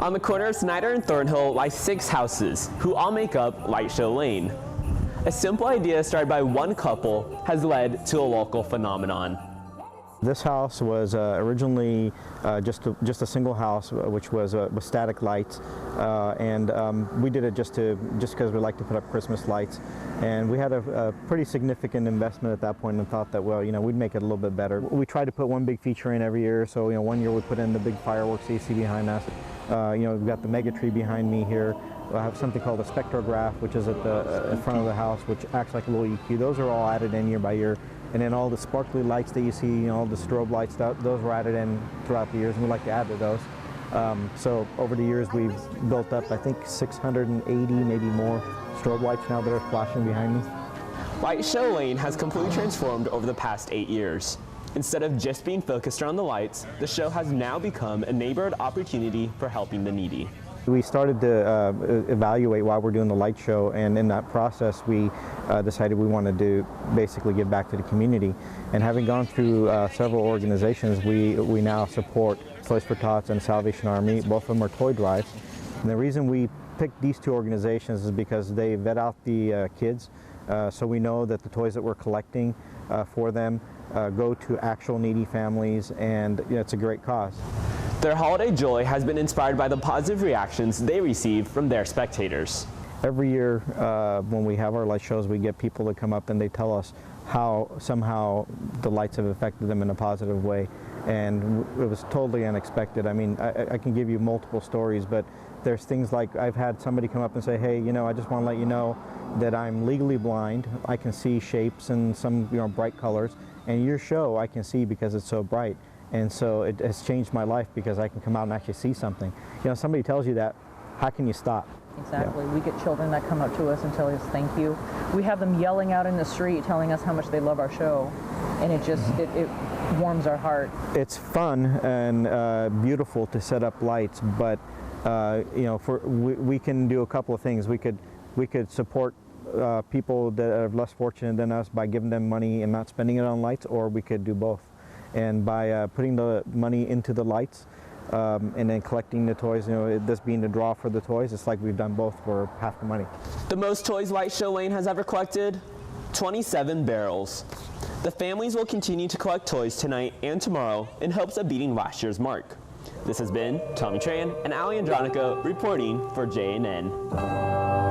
On the corner of Snyder and Thornhill lie 6 houses, who all make up Light Show Lane. A simple idea started by one couple has led to a local phenomenon. This house was originally just a single house, which was with static lights, and we did it just because we like to put up Christmas lights. And we had a pretty significant investment at that point, and thought that, well, we'd make it a little bit better. We tried to put one big feature in every year. So one year we put in the big fireworks you see behind us. We've got the mega tree behind me here. I have something called a spectrograph, which is at the in front of the house, which acts like a little EQ. Those are all added in year by year. And then all the sparkly lights that you see, all the strobe lights, those were added in throughout the years, and we like to add to those. So over the years, we've built up, I think, 680, maybe more strobe lights now that are flashing behind me. Light Show Lane has completely transformed over the past 8 years. Instead of just being focused around the lights, the show has now become a neighborhood opportunity for helping the needy. We started to evaluate why we're doing the light show, and in that process we decided we wanted to basically give back to the community. And having gone through several organizations, we now support Toys for Tots and Salvation Army. Both of them are toy drives. And the reason we picked these two organizations is because they vet out the kids, so we know that the toys that we're collecting for them go to actual needy families, and it's a great cause. Their holiday joy has been inspired by the positive reactions they receive from their spectators. Every year when we have our light shows, we get people to come up and they tell us how somehow the lights have affected them in a positive way. And it was totally unexpected. I mean, I can give you multiple stories, but there's things like I've had somebody come up and say, hey, I just want to let you know that I'm legally blind. I can see shapes and some bright colors, and your show I can see because it's so bright. And so it has changed my life because I can come out and actually see something. Somebody tells you that, how can you stop? Exactly. Yeah. We get children that come up to us and tell us thank you. We have them yelling out in the street telling us how much they love our show, and it just it warms our heart. It's fun and beautiful to set up lights, but we can do a couple of things. We could support people that are less fortunate than us by giving them money and not spending it on lights, or we could do both. And by putting the money into the lights and then collecting the toys, this being the draw for the toys, it's like we've done both for half the money. The most toys Light Show Lane has ever collected? 27 barrels. The families will continue to collect toys tonight and tomorrow in hopes of beating last year's mark. This has been Tommy Tran and Ali Andronico reporting for JNN.